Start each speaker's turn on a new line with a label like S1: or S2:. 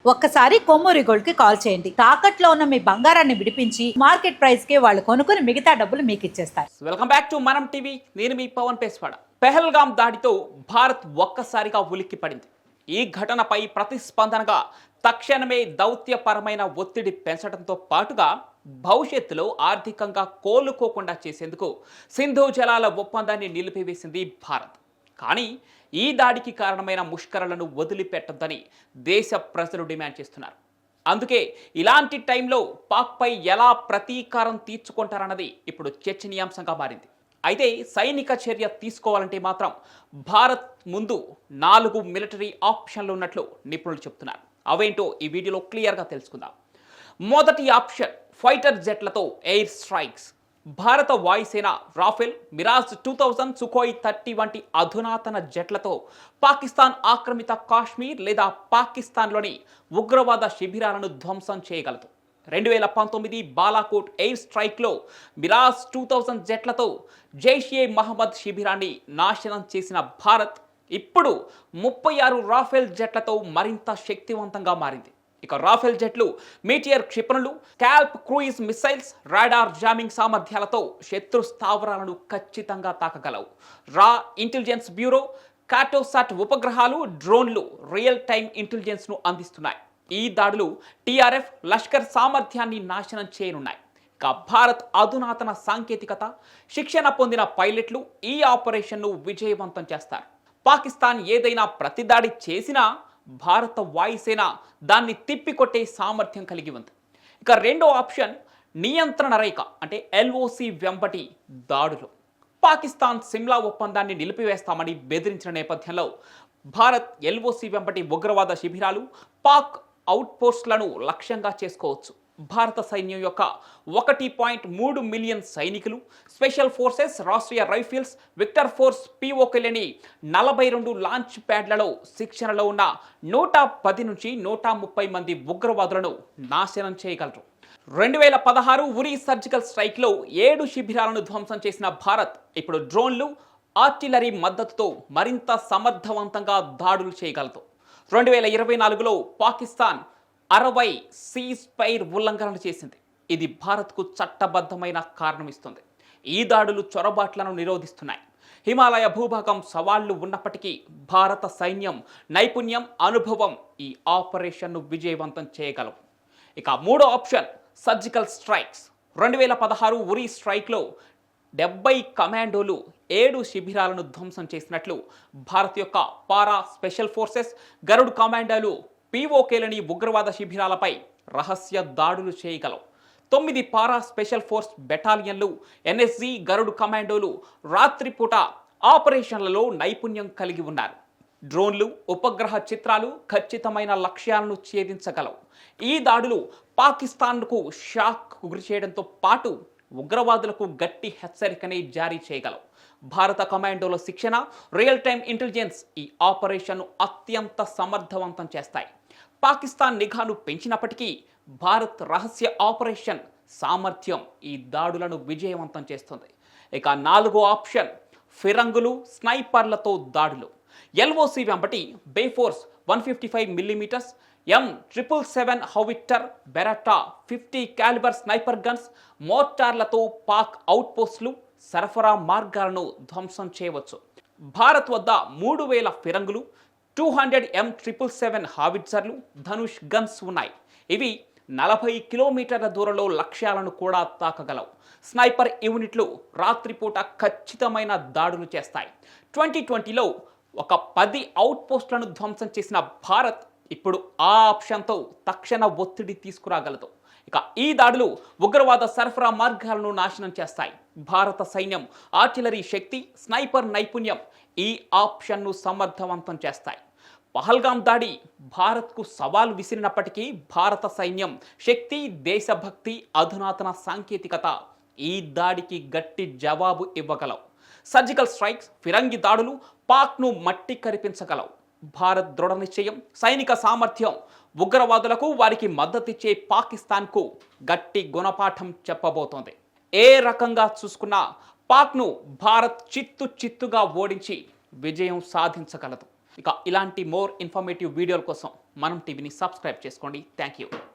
S1: ఒక్కసారి కొమ్మూరి గోల్డ్ కి కాల్ చేయండి. తాకట్లో ఉన్న మీ బంగారాన్ని విడిపించి మార్కెట్ ప్రైస్ కి వాళ్ళు కొనుక్కుని మిగతా డబ్బులు మీకు ఇచ్చేస్తారు.
S2: వెల్కమ్ బ్యాక్ టు మనం టీవీ. నేను మీ పవన్ పేస్వాడ. పెహల్గాం దాడితో భారత్ ఒక్కసారిగా ఉలిక్కి పడింది. ఈ ఘటనపై ప్రతిస్పందనగా తక్షణమే దౌత్యపరమైన ఒత్తిడి పెంచడంతో పాటుగా భవిష్యత్తులో ఆర్థికంగా కోలుకోకుండా చేసేందుకు సింధు జలాల ఒప్పందాన్ని నిలిపివేసింది భారత్. కానీ ఈ దాడికి కారణమైన ముష్కరలను వదిలిపెట్టొద్దని దేశ ప్రజలు డిమాండ్ చేస్తున్నారు. అందుకే ఇలాంటి టైంలో పాక్పై ఎలా ప్రతీకారం తీర్చుకుంటారన్నది ఇప్పుడు చర్చనీయాంశంగా మారింది. అయితే సైనిక చర్య తీసుకోవాలంటే మాత్రం భారత్ ముందు 4 మిలిటరీ ఆప్షన్లు ఉన్నట్లు నిపుణులు చెబుతున్నారు. అవేంటో ఈ వీడియోలో క్లియర్గా తెలుసుకుందాం. మొదటి ఆప్షన్ ఫైటర్ జెట్లతో ఎయిర్ స్ట్రైక్స్. భారత వాయుసేన రాఫెల్, మిరాజ్ 2000, సుఖోయ్ 30 వంటి అధునాతన జెట్లతో పాకిస్తాన్ ఆక్రమిత కాశ్మీర్ లేదా పాకిస్తాన్లోని ఉగ్రవాద శిబిరాలను ధ్వంసం చేయగలదు. 2019 బాలాకోట్ ఎయిర్ స్ట్రైక్లో మిరాజ్ 2000 జెట్లతో జైషే మహమ్మద్ శిబిరాన్ని నాశనం చేసిన భారత్ ఇప్పుడు 36 రాఫెల్ జెట్లతో మరింత శక్తివంతంగా మారింది. ఇక రాఫెల్ జెట్లు మీటియర్ క్షిపణులు, SCALP cruise missiles, radar jamming సామర్థ్యాలతో శత్రు స్థావరాలను ఖచ్చితంగా తాకగలవు. రా ఇంటెలిజెన్స్ బ్యూరో, కాటోసాట్ ఉపగ్రహాలు, డ్రోన్లు రియల్ టైమ్ ఇంటెలిజెన్స్ను అందిస్తున్నాయి. ఈ దాడులు టీఆర్ఎఫ్, లష్కర్ సామర్థ్యాన్ని నాశనం చేయనున్నాయి. ఇక భారత్ అధునాతన సాంకేతికత, శిక్షణ పొందిన పైలట్లు ఈ ఆపరేషన్ను విజయవంతం చేస్తారు. పాకిస్తాన్ ఏదైనా ప్రతిదాడి చేసినా భారత వాయుసేన దాన్ని తిప్పికొట్టే సామర్థ్యం కలిగి ఉంది. ఇక రెండో ఆప్షన్ నియంత్రణ రేఖ అంటే ఎల్ఓసి వెంబటి దాడులు. పాకిస్తాన్ సిమ్లా ఒప్పందాన్ని నిలిపివేస్తామని బెదిరించిన నేపథ్యంలో భారత్ ఎల్ఓసి వెంబటి ఉగ్రవాద శిబిరాలు, పాక్ అవుట్పోస్ట్లను లక్ష్యంగా చేసుకోవచ్చు. భారత సైన్యం యొక్క 1.3 మిలియన్ సైనికులు, special forces, Rashtriya Rifles, Victor Force పిఓకెలని 42 లాంచ్ ప్యాడ్లలో శిక్షణలో ఉన్న 110 నుంచి 130 మంది ఉగ్రవాదులను నాశనం చేయగలరు. 2016 ఉరి సర్జికల్ స్ట్రైక్లో 7 శిబిరాలను ధ్వంసం చేసిన భారత్ ఇప్పుడు డ్రోన్లు, ఆర్టిలరీ మద్దతుతో మరింత సమర్థవంతంగా దాడులు చేయగలదు. 2024లో పాకిస్తాన్ 60 సీజ్ ఫైర్ ఉల్లంఘనలు చేసింది. ఇది భారత్కు చట్టబద్ధమైన కారణం ఇస్తుంది. ఈ దాడులు చొరబాట్లను నిరోధిస్తున్నాయి. హిమాలయ భూభాగం సవాళ్లు ఉన్నప్పటికీ భారత సైన్యం నైపుణ్యం, అనుభవం ఈ ఆపరేషన్ను విజయవంతం చేయగలవు. ఇక మూడో ఆప్షన్ సర్జికల్ స్ట్రైక్స్. 2016 ఉరి స్ట్రైక్లో 70 కమాండోలు 7 శిబిరాలను ధ్వంసం చేసినట్లు భారత్ యొక్క పారా, స్పెషల్ ఫోర్సెస్, గరుడ్ కమాండోలు పిఓకేలని ఉగ్రవాద శిబిరాలపై రహస్య దాడులు చేయగలవు. 9 para special force బెటాలియన్లు, NSG, Garud కమాండోలు రాత్రిపూట ఆపరేషన్లలో నైపుణ్యం కలిగి ఉన్నారు. డ్రోన్లు, ఉపగ్రహ చిత్రాలు ఖచ్చితమైన లక్ష్యాలను ఛేదించగలవు. ఈ దాడులు పాకిస్తాన్కు షాక్ గురి చేయడంతో పాటు ఉగ్రవాదులకు గట్టి హెచ్చరికని జారీ చేయగలవు. భారత కమాండోల శిక్షణ, రియల్ టైమ్ ఇంటెలిజెన్స్ ఈ ఆపరేషన్ను అత్యంత సమర్థవంతం చేస్తాయి. పాకిస్తాన్ నిఘాను పెంచినప్పటికీ భారత్ రహస్య ఆపరేషన్ సామర్థ్యం ఈ దాడులను విజయవంతం చేస్తుంది. ఇక నాలుగో ఆప్షన్ ఫిరంగులు, స్నైపర్లతో దాడులు. ఎల్ఓసి వెంబటి Bofors 155 mm, M777 howitzer, Beretta 50 calibre sniper guns, మోర్టార్లతో పాక్ అవుట్పోస్టులు, సరఫరా మార్గాలను ధ్వంసం చేయవచ్చు. భారత్ వద్ద 3000 ఫిరంగులు, 200 M777 హావిట్జర్లు, ధనుష్ గన్స్ ఉన్నాయి. ఇవి 40 కిలోమీటర్ల దూరంలో లక్ష్యాలను కూడా తాకగలవు. స్నైపర్ యూనిట్లు రాత్రిపూట ఖచ్చితమైన దాడులు చేస్తాయి. 2020లో ఒక 10 అవుట్పోస్టులను ధ్వంసం చేసిన భారత్ ఇప్పుడు ఆ ఆప్షన్తో తక్షణ ఒత్తిడి తీసుకురాగలదు. ఇక ఈ దాడులు ఉగ్రవాద సరఫరా మార్గాలను నాశనం చేస్తాయి. భారత సైన్యం ఆర్టిలరీ శక్తి, స్నైపర్ నైపుణ్యం ఈ ఆప్షన్ను సమర్థవంతం చేస్తాయి. పహల్గాం దాడి భారత్కు సవాలు విసిరినప్పటికీ భారత సైన్యం శక్తి, దేశభక్తి, అధునాతన సాంకేతికత ఈ దాడికి గట్టి జవాబు ఇవ్వగలవు. సర్జికల్ స్ట్రైక్స్, ఫిరంగి దాడులు పాక్ను మట్టి కరిపించగలవు. భారత్ దృఢ నిశ్చయం, సైనిక సామర్థ్యం ఉగ్రవాదులకు వారికి మద్దతిచ్చే పాకిస్తాన్కు గట్టి గుణపాఠం చెప్పబోతోంది. ఏ రకంగా చూసుకున్నా పాక్ను భారత్ చిత్తుగా ఓడించి విజయం సాధించగలదు. ఇక ఇలాంటి మోర్ ఇన్ఫర్మేటివ్ వీడియోల కోసం మనం టీవీని సబ్స్క్రైబ్ చేసుకోండి. Thank you.